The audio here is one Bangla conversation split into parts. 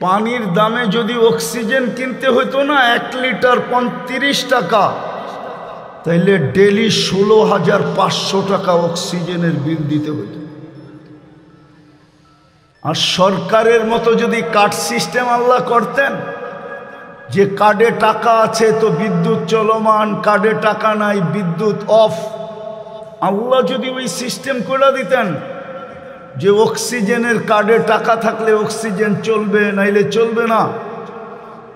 পানির দামে যদি অক্সিজেন কিনতে হতো না 1 লিটার 35 টাকা, তাইলে ডেলি 16,500 টাকা অক্সিজেনের বিল দিতে হতো। আর সরকারের মতো যদি কার্ড সিস্টেম আল্লাহ করতেন, যে কার্ডে টাকা আছে তো বিদ্যুৎ চলমান, কার্ডে টাকা নাই বিদ্যুৎ অফ, আল্লাহ যদি ওই সিস্টেম করে দিতেন যে অক্সিজেনের কার্ডে টাকা থাকলে অক্সিজেন চলবে, নাইলে চলবে না,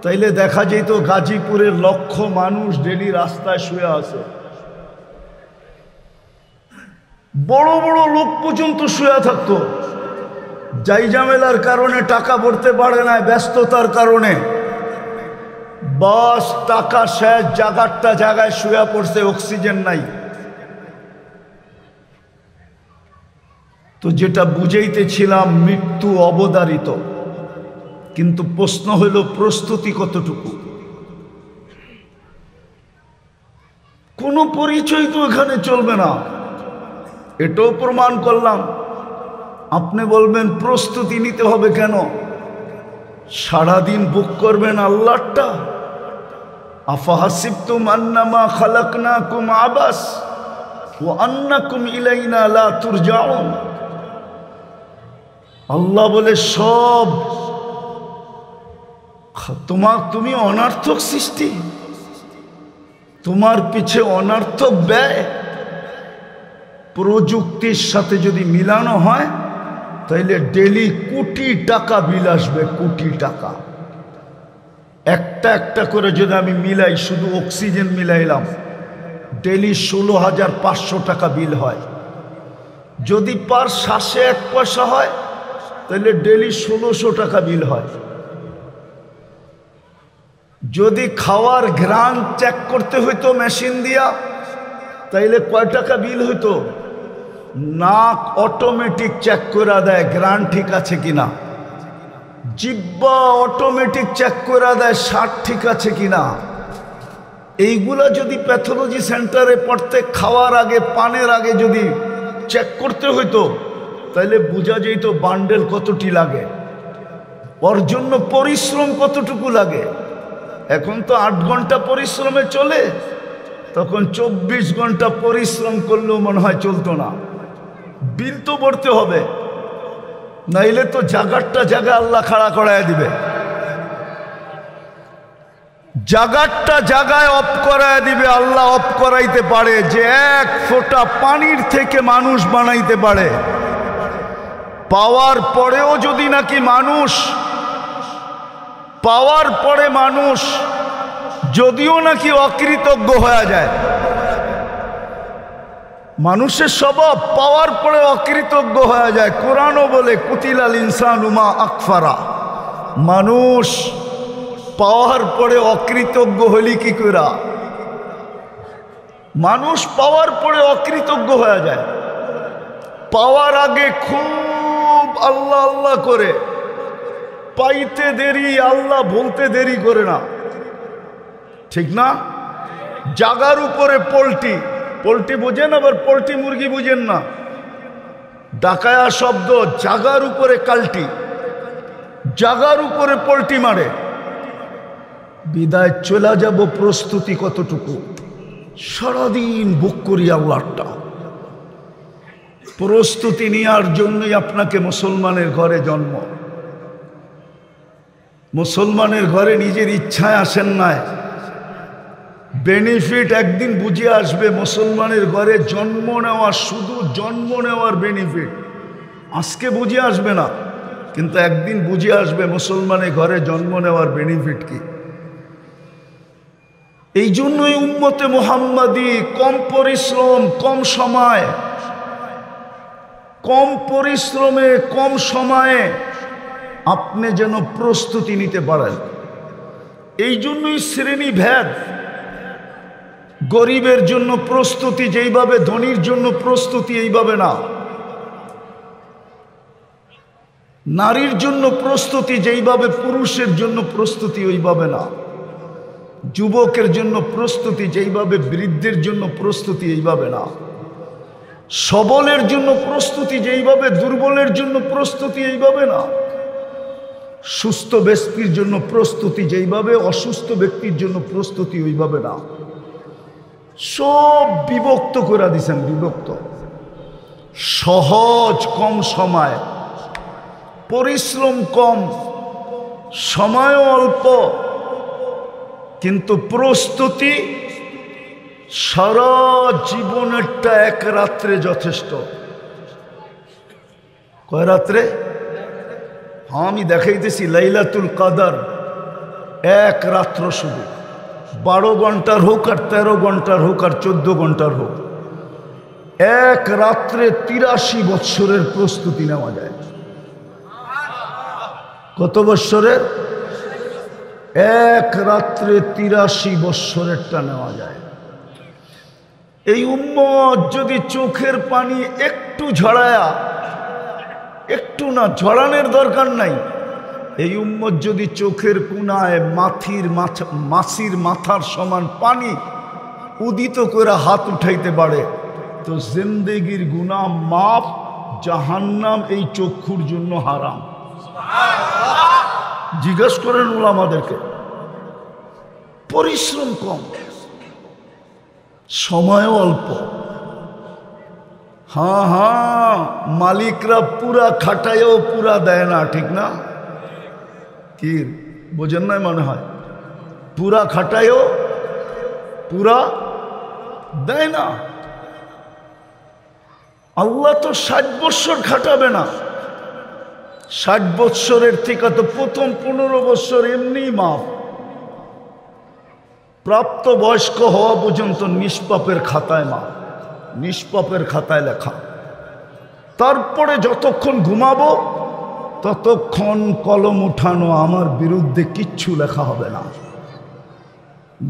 তাইলে দেখা যেত গাজীপুরের লক্ষ মানুষ ডেলি রাস্তায় শুয়ে আছে। বড় বড় লোক পর্যন্ত শুয়ে থাকতো, যাই ঝামেলার কারণে টাকা ভরতে পারে না, ব্যস্ততার কারণে বাস টাকা শেষ, জায়গাটা জায়গায় শুয়ে পড়ছে, অক্সিজেন নাই। তো যেটা বুঝাইতেছিলাম, মৃত্যু অবধারিত, কিন্তু প্রশ্ন হইল প্রস্তুতি কতটুকু। কোনো পরিচয় তো এখানে চলবে না, এটাও প্রমাণ করলাম। আপনি বলবেন প্রস্তুতি নিতে হবে কেন? সারাদিন বুক করবেন আল্লাহটা। আফাহাসিবতুম আন্নামা খালাকনাকুম আবাস ওয়া আন্নাকুম ইলাইনা লা তুরজাউন। আল্লাহ বলে সব তুমি অনার্থক সৃষ্টি, তোমার পিছে অনার্থক ব্যয়। প্রযুক্তির সাথে যদি মিলানো হয় তাইলে ডেলি কোটি টাকা বিল আসবে, কোটি টাকা। একটা একটা করে যদি আমি মিলাই, শুধু অক্সিজেন মিলাইলাম, ডেলি 16,500 টাকা বিল হয়। যদি পার শ্বাসে 1 পয়সা হয় তাহলে ডেলি 1600 টাকা বিল হয়। যদি খাওয়ার ঘ্রাণ চেক করতে হইতো মেশিন দিয়া, তাইলে কয় টাকা বিল হইতো? নাক অটোমেটিক চেক করে দেয় ঘ্রাণ ঠিক আছে কিনা, জিহ্বা অটোমেটিক চেক করে দেয় স্বাদ ঠিক আছে কিনা। এইগুলা যদি প্যাথোলজি সেন্টারে পড়তে খাওয়ার আগে, পানের আগে যদি চেক করতে হইতো, তাহলে বোঝা যেত বান্ডেল কতটি লাগে, ওর জন্য পরিশ্রম কতটুকু লাগে। এখন তো 8 ঘন্টা পরিশ্রমে চলে, তখন 24 ঘন্টা পরিশ্রম করলেও মনে হয় চলতো না। বিল তো ভরতে হবে, নাইলে তো জাগারটা জায়গা আল্লাহ খাড়া করায় দিবে। জাগারটা জায়গায় অফ করায় দিবে। আল্লাহ অফ করাইতে পারে যে 1 ফোঁটা পানির থেকে মানুষ বানাইতে পারে। পাওয়ার পরেও যদি নাকি মানুষ, পাওয়ার পরে মানুষ যদিও নাকি অকৃতজ্ঞ হয়ে যায়, মানুষের স্বভাব পাওয়ার পরে অকৃতজ্ঞ হয়ে যায়। কোরআনও বলে কুতিলাল ইনসানু মা আকফারা। মানুষ পাওয়ার পরে অকৃতজ্ঞ হলি কি করা? মানুষ পাওয়ার পরে অকৃতজ্ঞ হয়ে যায়। পাওয়ার আগে খুব আল্লাহ আল্লাহ করে, পাইতে দেরি আল্লাহ বলতে দেরি করে না, ঠিক না? জাগার উপরে পোল্ট্রি, পোল্ট্রি বুঝেন, আবার পোল্ট্রি মুরগি বুঝেন না, ডাকায়া শব্দ। জাগার উপরে কাল্টি, জাগার উপরে পোল্ট্রি মারে। বিদায় চলে যাব, প্রস্তুতি কতটুকু? সারাদিন বুক করি আল্লাহটা। প্রস্তুতি নেওয়ার জন্যই আপনাকে মুসলমানের ঘরে জন্ম। মুসলমানের ঘরে নিজের ইচ্ছায় আসেন নাই, বেনিফিট একদিন বুঝে আসবে। মুসলমানের ঘরে জন্ম নেওয়া, শুধু জন্ম নেওয়ার বেনিফিট আজকে বুঝে আসবে না, কিন্তু একদিন বুঝে আসবে মুসলমানের ঘরে জন্ম নেওয়ার বেনিফিট কি। এই জন্যই উম্মতে মুহাম্মাদি কম পরিশ্রম, কম সময়, কম পরিশ্রমে কম সময়ে আপনি যেন প্রস্তুতি নিতে পারেন। এই জন্যই শ্রেণী ভেদ। গরিবের জন্য প্রস্তুতি যেইভাবে, ধনীর জন্য প্রস্তুতি এইভাবে না। নারীর জন্য প্রস্তুতি যেইভাবে, পুরুষের জন্য প্রস্তুতি ওইভাবে না। যুবকের জন্য প্রস্তুতি যেইভাবে, বৃদ্ধের জন্য প্রস্তুতি এইভাবে না। সবলের জন্য প্রস্তুতি যেইভাবে, দুর্বলের জন্য প্রস্তুতি এইভাবে না। সুস্থ ব্যক্তির জন্য প্রস্তুতি যেইভাবে, অসুস্থ ব্যক্তির জন্য প্রস্তুতি ওইভাবে না। সব বিভক্ত করে দিছেন, বিভক্ত। সহজ, কম সময়, পরিশ্রম কম, সময় অল্প, কিন্তু প্রস্তুতি সারা জীবনেরটা এক রাত্রে যথেষ্ট। কয় রাত্রে? হ্যাঁ, আমি দেখাইতেছি লাইলাতুল কদর এক রাত্র, শুধু 12 ঘন্টার হোক আর 13 ঘন্টার হোক আর 14 ঘন্টার হোক, এক রাত্রে 83 বৎসরের প্রস্তুতি নেওয়া যায়। কত বৎসরের? এক রাত্রে 83 বৎসরেরটা নেওয়া যায়। এই উম্মত যদি চোখের পানি একটু ঝরায়া, একটু না, ঝরানোর দরকার নাই, এই উম্মত যদি চোখের কোনায় মাছির মাথার সমান পানি উদিত করে হাত উঠাইতে পারে, তো জিন্দেগির গুনাহ মাফ, জাহান্নাম এই চক্ষুর জন্য হারাম। জিজ্ঞাসা করেন উলামাদেরকে। পরিশ্রম কম, সময় অল্প। হ্যাঁ হ্যাঁ, মালিকরা পুরা খাটায়ও পুরা দেয় না, ঠিক না? কি বোঝেন নাই মনে হয়? পুরা খাটায়ও পুরা দেয় না। আল্লাহ তো 60 বৎসর খাটাবে না। 60 বৎসরের থেকে তো প্রথম 15 বৎসর এমনি মাফ। প্রাপ্ত বয়স্ক হওয়া পর্যন্ত নিষ্পাপের খাতায় মাফ, নিষ্পাপের খাতায় লেখা। তারপরে যতক্ষণ ঘুমাবো ততক্ষণ কলম উঠানো, আমার বিরুদ্ধে কিচ্ছু লেখা হবে না।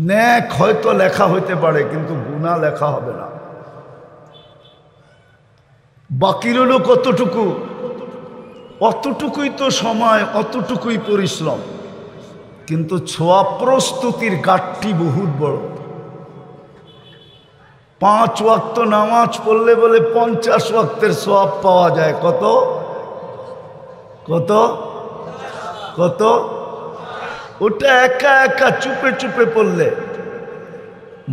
নেক হয়তো লেখা হইতে পারে, কিন্তু গুনাহ লেখা হবে না। বাকি রইল কতটুকু? অতটুকুই তো সময়, অতটুকুই পরিশ্রম, কিন্তু ছোঁয়া প্রস্তুতির ঘাটতি বহুত বড়। 5 ওয়াক্ত নামাজ পড়লে বলে 50 ওয়াক্তের সওয়াব পাওয়া যায়। কত কত কত? ওটা একা একা চুপে চুপে পড়লে।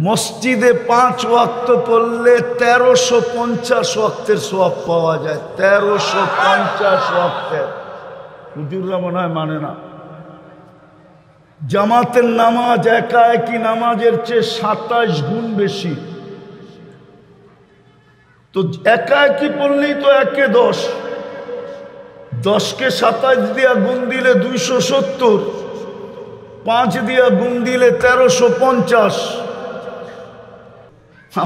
মসজিদে 5 ওয়াক্ত পড়লে 1350 ওয়াক্তের সওয়াব পাওয়া যায়। 1350 ওয়াক্তের। হুজুররা মনে হয় মানে না। জামাতের নামাজ একা একই নামাজের চেয়ে 27 গুণ বেশি। তো একা একই পড়লেই তো 1 × 10, 10কে 27 দিয়া গুণ দিলে 270, 5 দিয়া গুণ দিলে 1350।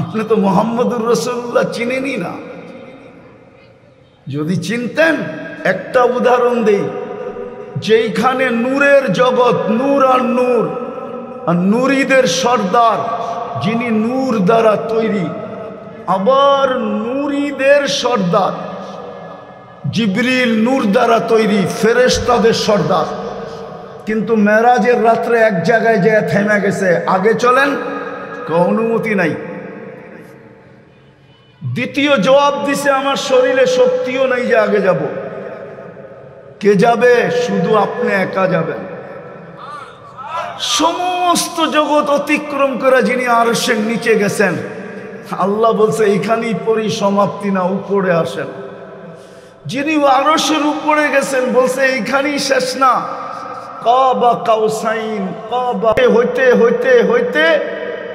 আপনি তো মোহাম্মদুর রাসূলুল্লাহ চিনেনি না। যদি চিনতেন, একটা উদাহরণ দেই, যেইখানে নূরের জগৎ, নূর আর নূর, আর নূরীদের সর্দার যিনি নূর দ্বারা তৈরি, আবার নূরীদের সর্দার জিবরিল নূর দ্বারা তৈরি, ফেরেশতাদের সর্দার। কিন্তু মেরাজের রাত্রে এক জায়গায় যেয়ে থেমে গেছে, আগে চলেন, অনুমতি নাই। দ্বিতীয় জবাব দিছে, আমার শরীরে শক্তিও নাই যে আগে যাব। কে যাবে? শুধু আপনি একা যাবেন। সমস্ত জগৎ অতিক্রম করে যিনি আরশের নিচে গেছেন, আল্লাহ বলছে এইখানেই পরিসমাপ্তি না, উপরে আসেন। যিনি আরশের উপরে গেছেন বলছে এইখানেই শেষ না, কাবা কাউসাইন, কাবা হইতে হইতে হইতে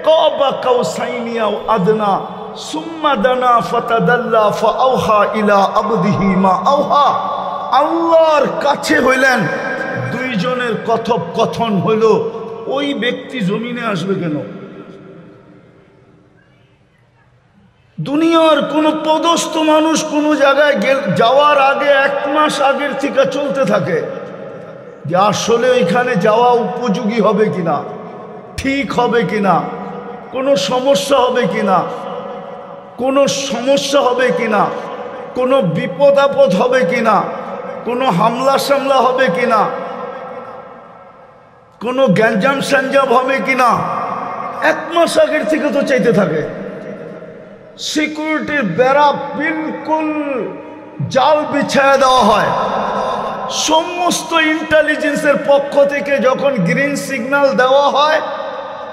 কাবা কাউসাইনিয়া আদনা সুম্মা দানা ফাতাদাল্লা ফাআওহা ইলা আবদিহি মা আওহা। আল্লাহর কাছে হইলেন, দুইজনের কথোপকথন হইল। ওই ব্যক্তি জমিনে আসবে কেন? দুনিয়ার কোন পদস্থ মানুষ কোন জায়গায় যাওয়ার আগে 1 মাস আগের থেকে চলতে থাকে যে আসলে ওইখানে যাওয়া উপযোগী হবে কিনা, ঠিক হবে কিনা, কোনো সমস্যা হবে কিনা, কোনো সমস্যা হবে কিনা, কোনো বিপদ আপদ হবে কিনা, কোনো হামলা সামলা হবে কিনা, কোনো গ্যাঞ্জাম স্যাঞ্জাম হবে কিনা, 1 মাস আগের থেকে তো চাইতে থাকে। সিকিউরিটির বেড়া বিলকুল জাল বিছায়া দেওয়া হয়। সমস্ত ইন্টেলিজেন্সের পক্ষ থেকে যখন গ্রিন সিগন্যাল দেওয়া হয়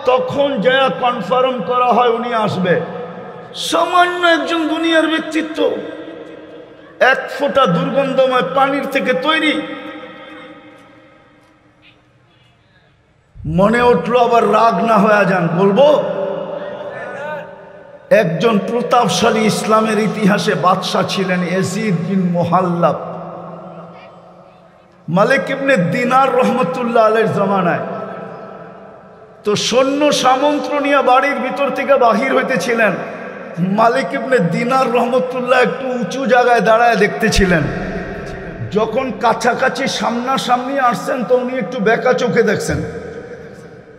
তখন যা কনফার্ম করা হয় উনি আসবে। সামান্য একজন দুনিয়ার ব্যক্তিত্ব, এক ফোঁটা দুর্গন্ধময় পানির থেকে তৈরি। মনে উঠলো আবার রাগ না হয়ে যান, বলবো একজন প্রতাপশালী ইসলামের ইতিহাসে বাদশাহ ছিলেন ইয়াজিদ বিন মুহাল্লাব। মালিক ইবনে দিনার রহমতুল্লাহ আলাইহির জামানায় তো সৈন্য সামন্ত নিয়ে বাড়ির ভিতর থেকে বাহির হইতেছিলেন। মালিক ইবনে দিনার রহমতুল্লাহ একটু উঁচু জায়গায় দাঁড়ায় দেখতেছিলেন। যখন কাছাকাছি সামনাসামনি আসছেন তো উনি একটু বেঁকা চোখে দেখছেন।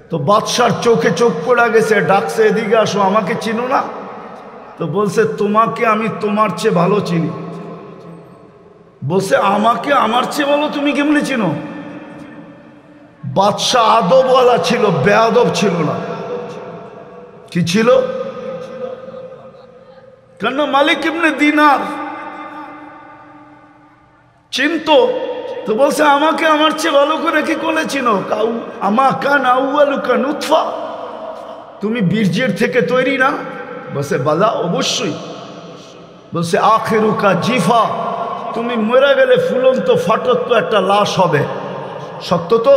তো বাদশার চোখে চোখ পড়ে গেছে, ডাকছে এদিকে আসো, আমাকে চিনো না? তো বলছে তোমাকে আমি তোমার চেয়ে ভালো চিনি। বলছে আমাকে আমার চেয়ে ভালো তুমি কেমনে চিনো? বাদশাহ আদবওয়ালা ছিল, বেয়াদব ছিল না। কি ছিল? কেন মালিক ইবনে দিনার চিনতো। তো বলছে আমাকে আমার চেয়ে ভালো করে কি করে চিনো? আমা কান আউয়ালুকা নুতফা, তুমি বীর্যের থেকে তৈরি না? বলছে বালা, অবশ্যই। বলছে আখিরুকা জিফা, তুমি মরে গেলে ফুলন্ত ফাটত তো একটা লাশ হবে, সত্য তো?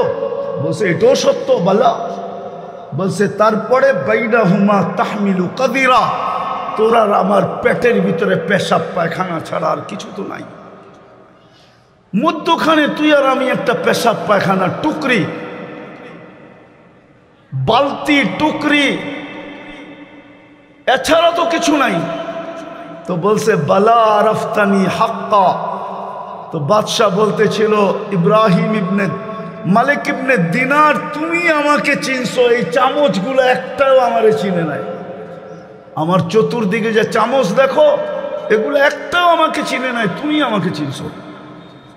বলছে এটাও সত্য। বালা। বলছে তারপরে বাইনাহুমা তাহমিলু কাদিরা, তোর আর আমার পেটের ভিতরে পেশাব পায়খানা ছাড়া আর কিছু তো নাই। মধ্যখানে তুই আর আমি একটা পেশাব পায়খানা টুকরি, বালতি টুকরি, এছাড়া তো কিছু নাই। তো বলছে বালা আরাফতানি হাক্কা। তো বাদশাহ বলতেছিল ইব্রাহিম ইবনে মালিক ইবনে দিনার, তুমি আমাকে চিনছো, এই চামচগুলো একটাও আমারে চিনে নাই। আমার চতুর্দিকে যে চামচ দেখো এগুলো একটাও আমাকে চিনে নাই, তুমি আমাকে চিনছো।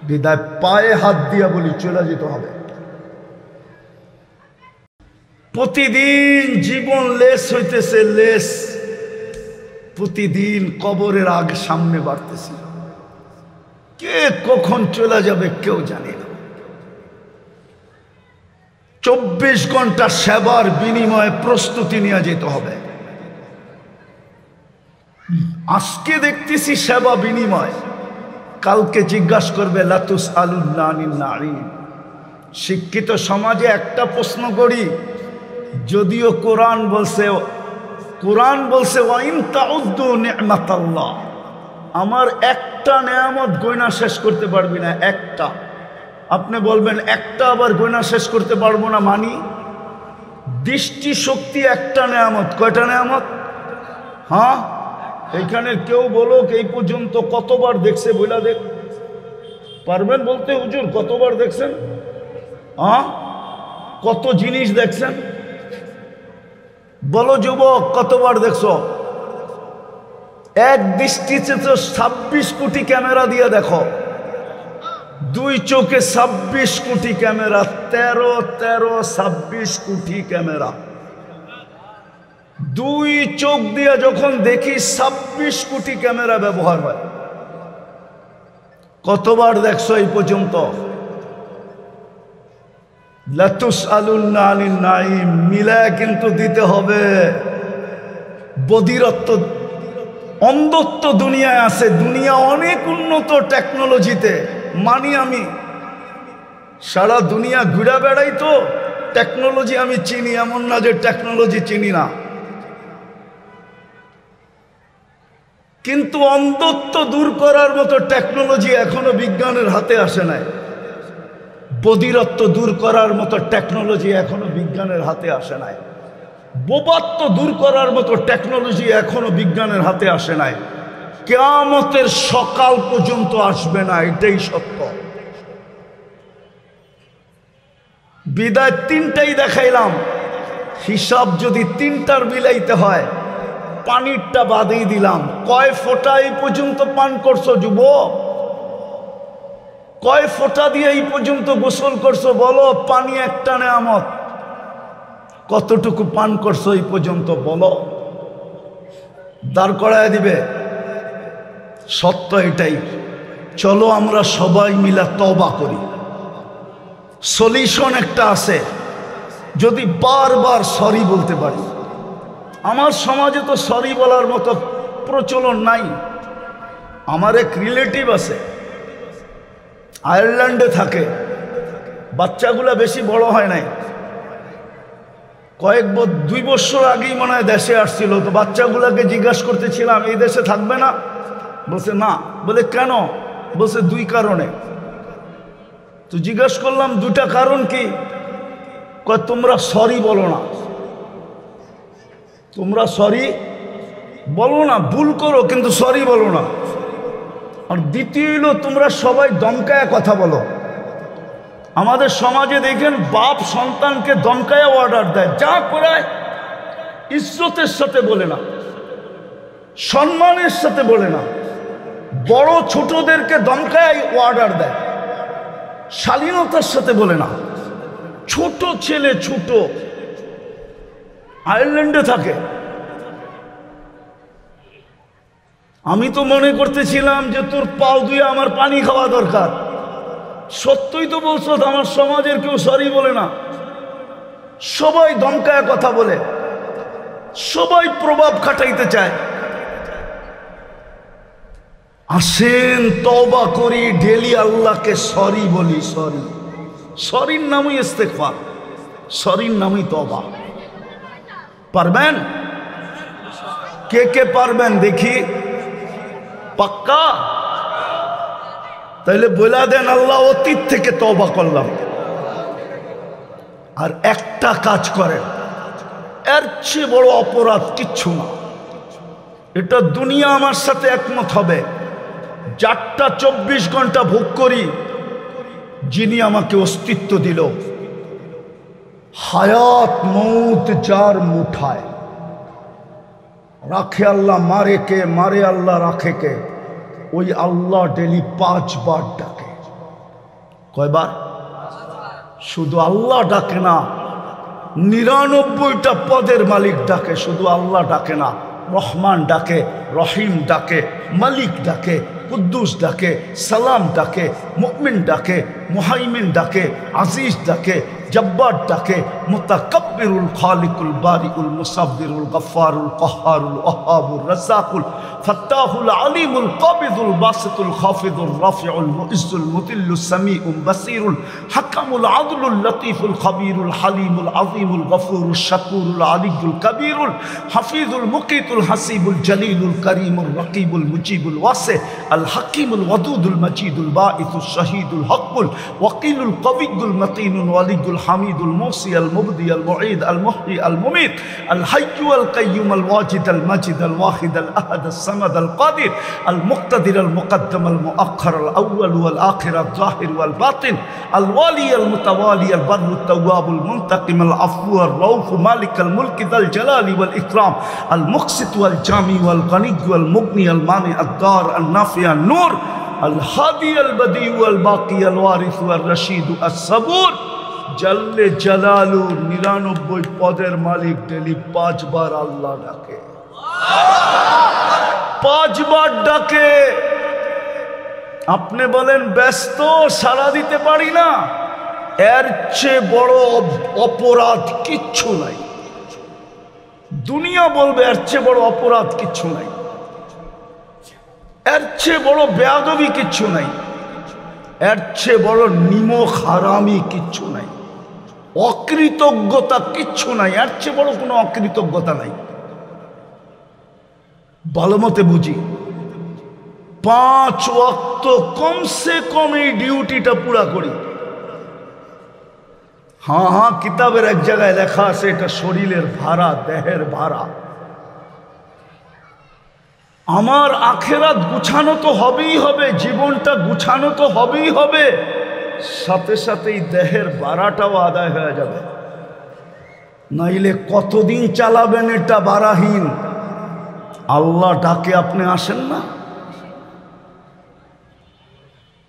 বিদায় পায়ে হাত দিয়া বলি চলে যেতে হবে। প্রতিদিন জীবন লেস হইতেছে, লেস প্রতিদিন কবরের আগে সামনে বাড়তেছে। কে কখন চলে যাবে কেউ জানে না। 24 ঘন্টা সেবার বিনিময়ে প্রস্তুতি নিয়ে যেতে হবে। আজকে দেখতেছি সেবা বিনিময়, কালকে জিজ্ঞাসা করবে লাতুস আলুন নারী। শিক্ষিত সমাজে একটা প্রশ্ন করি, যদিও কোরআন বলছে ওয়াইন তাউদ্দু নি'মাতাল্লাহ, আমার একটা নেয়ামত গয়না শেষ করতে পারবি না, একটা। আপনি বলবেন একটা আবার গয়না শেষ করতে পারবো না মানি? দৃষ্টি শক্তি একটা নেয়ামত। কয়টা নেয়ামত? হ্যাঁ, এইখানে কেউ বলো এই পর্যন্ত কতবার দেখছে বইলা দেখ, পারবেন বলতে? হুজুর কতবার দেখছেন? হ্যাঁ, কত জিনিস দেখছেন বলো যুবক, কতবার দেখছো? এক দৃষ্টিতে তো 26 কোটি ক্যামেরা দিয়ে দেখো, দুই চোখে 26 কোটি ক্যামেরা, 26 কোটি ক্যামেরা। দুই চোখ দিয়ে যখন দেখি 26 কোটি ক্যামেরা ব্যবহার হয়। কতবার দেখছো এই পর্যন্ত? লাতুসআলুন্না আনিন নাঈম, মিলায় কিন্তু দিতে হবে। বধিরত্ব, অন্ধত্ব দুনিয়ায় আছে। দুনিয়া অনেক উন্নত টেকনোলজিতে, মানি আমি। সারা দুনিয়া ঘুরে বেড়াই তো, টেকনোলজি আমি চিনি, এমন না যে টেকনোলজি চিনি না। কিন্তু অন্ধত্ব দূর করার মতো টেকনোলজি এখনো বিজ্ঞানের হাতে আসে নাই। বধিরত্ব দূর করার মতো টেকনোলজি এখনো বিজ্ঞানের হাতে আসে নাই। বোবাত্ব দূর করার মতো টেকনোলজি এখনো বিজ্ঞানের হাতে আসে নাই। কিয়ামতের সকাল পর্যন্ত আসবে না, এটাই সত্য। বিদায় তিনটাই দেখাইলাম, হিসাব যদি তিনটার মিলাইতে হয়, পানিরটা বাদেই দিলাম। কয় ফোঁটা এই পর্যন্ত পান করছো যুবক? কয় ফোঁটা দিয়ে এই পর্যন্ত গোসল করছো বলো? পানি একটা নেয়ামত। কতটুকু পান করছো এই পর্যন্ত বলো? দাঁড় করায় দিবে। সত্য এটাই। চলো আমরা সবাই মিলে তওবা করি। সলিউশন একটা আছে, যদি বারবার সরি বলতে পারি। আমার সমাজে তো সরি বলার মতো প্রচলন নাই। আমার এক রিলেটিভ আছে, আয়ারল্যান্ডে থাকে, বাচ্চাগুলা বেশি বড় হয় নাই, 2 বছর আগেই মনে হয় দেশে আসছিল। তো বাচ্চাগুলাকে জিজ্ঞাসা করতেছিলাম এই দেশে থাকবে না? বলছে না। বলে কেন? বলছে 2 কারণে। তো জিজ্ঞাসা করলাম 2টা কারণ কি? কয় তোমরা সরি বলো না, তোমরা সরি বলো না, ভুল করো কিন্তু সরি বলো না। আর দ্বিতীয় হলো তোমরা সবাই দমকায় কথা বলো। আমাদের সমাজে দেখেন বাপ সন্তানকে দমকায় অর্ডার দেয়, যা করায় ইজ্জতের সাথে বলে না, সম্মানের সাথে বলে না, বড় ছোটদেরকে দমকায় অর্ডার দেয়, শালীনতার সাথে বলে না। ছোট ছেলে, ছোট, আয়ারল্যান্ডে থাকে। আমি তো মনে করতেছিলাম যে তোর পাও ধুয়ে আমার পানি খাওয়া দরকার। সত্যই তো বলছো, আমার সমাজের কেউ সরি বলে না, সবাই দমকায় কথা বলে, সবাই প্রভাব খাটাইতে চায়। আসেন তওবা করি, ডেলি আল্লাহকে সরি বলি। সরি, সরির নামই ইস্তেগফার, সরির নামই তওবা। পারবেন? কে কে পারবেন দেখি? পাক্কা? তাইলে বলে দেন আল্লাহ অতীত থেকে তওবা করলাম। আর একটা কাজ করেন, এর চেয়ে বড় অপরাধ কিচ্ছু না। এটা দুনিয়া আমার সাথে একমত হবে। 4টা 24 ঘন্টা ভোগ করি যিনি আমাকে অস্তিত্ব দিল। হায়াত মৌত যার মুঠায়, রাখে আল্লাহ, মারে কে? মারে আল্লাহ, রাখে কে? ওই আল্লাহ ডেলি 5 বার ডাকে। কয়বার? শুধু আল্লাহ ডাকে না, 99টা পদের মালিক ডাকে, শুধু আল্লাহ ডাকে না। রহমান ডাকে, রহিম ডাকে, মালিক ডাকে, কুদ্দুস ডাকে, সালাম ডাকে, মুমিন ডাকে, মুহাইমিন ডাকে, আজিজ ডাকে, জব্বার ডাকে, মুতাকাব্বিরুল খালিকুল বারিউল মুসাব্বিরুল গফফারুল কহ্হারুল ওয়াহ্হাবুর রাজ্জাকুল ফাত্তাহুল আলিমুল কাবিদুল বাসিতুল খাফিদুর রাফিউল মুইজ্জুল মুতিল্লুস সামিউল বাসিরুল হাকামুল আদলুল লতীফুল খবীরুল হালিমুল আযীমুল গফুরুশ শাকুরুল আলিয়ুল কবীরুল হাফিজুল মুকিতুল হাসিবুল জলিলুল করিমুল রকিবুল মুজিবুল ওয়াসি আল হাকিমুল ওয়াদুদুল মজিদুল বাঈসুশ শাহীদুল হকুল ওয়াকিলুল কবিয়ুল মতিনুল ওয়ালিদুল الحميد الموصي المبدي المعيد المحيي المميت الحي القيوم الواجد المجيد الواحد الأحد الصمد القادر المقتدر المقدم المؤخر الأول والآخر الظاهر والباطن الوالي المتوالي البر التواب المنتقم العفو الرؤوف مالك الملك ذا الجلال والإكرام المقسط والجامع والغني والمغني المانع الدار النافع النور الهادي البديع والباقي الوارث والرشيد الصبور জাল্লে জালালু 99 পদের মালিক ডেলি 5 বার আল্লাহ ডাকে, 5 বার ডাকে। আপনি বলেন ব্যস্ত, সাড়া দিতে পারি না। এর চেয়ে বড় অপরাধ কিচ্ছু নাই। দুনিয়া বলবে এর চেয়ে বড় অপরাধ কিচ্ছু নাই, এর চেয়ে বড় বেয়াদবি কিচ্ছু নাই, এর চেয়ে বড় নিমক হারামি কিচ্ছু নাই, অকৃতজ্ঞতা কিচ্ছু নাই, এর চেয়ে বড় কোনো অকৃতজ্ঞতা নাই। ভালো মতে বুঝি, 5 ওয়াক্ত কমসে কম এই ডিউটিটা পুরা করি। হ্যাঁ, কিতাবের এক জায়গায় লেখা আছে এটা শরীরের ভাড়া, দেহের ভাড়া। আমার আখেরাত গুছানো তো হবেই হবে, জীবনটা গুছানো তো হবেই হবে, সাথে সাথেই দেহের ভাড়াটাও আদায় হয়ে যাবে। নাইলে কতদিন চালাবেন এটা ভাড়াহীন? আল্লাহ ডাকে আপনি আসেন না।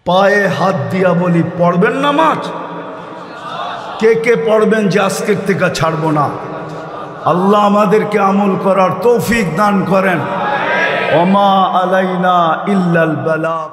পায়ে হাত দিয়া বলি, পড়বেন নামাজ? কে কে পড়বেন যে আজকের থেকে ছাড়বো না? আল্লাহ আমাদেরকে আমল করার তৌফিক দান করেন। ওমা আলাইনা ইল্লাল বালাগ।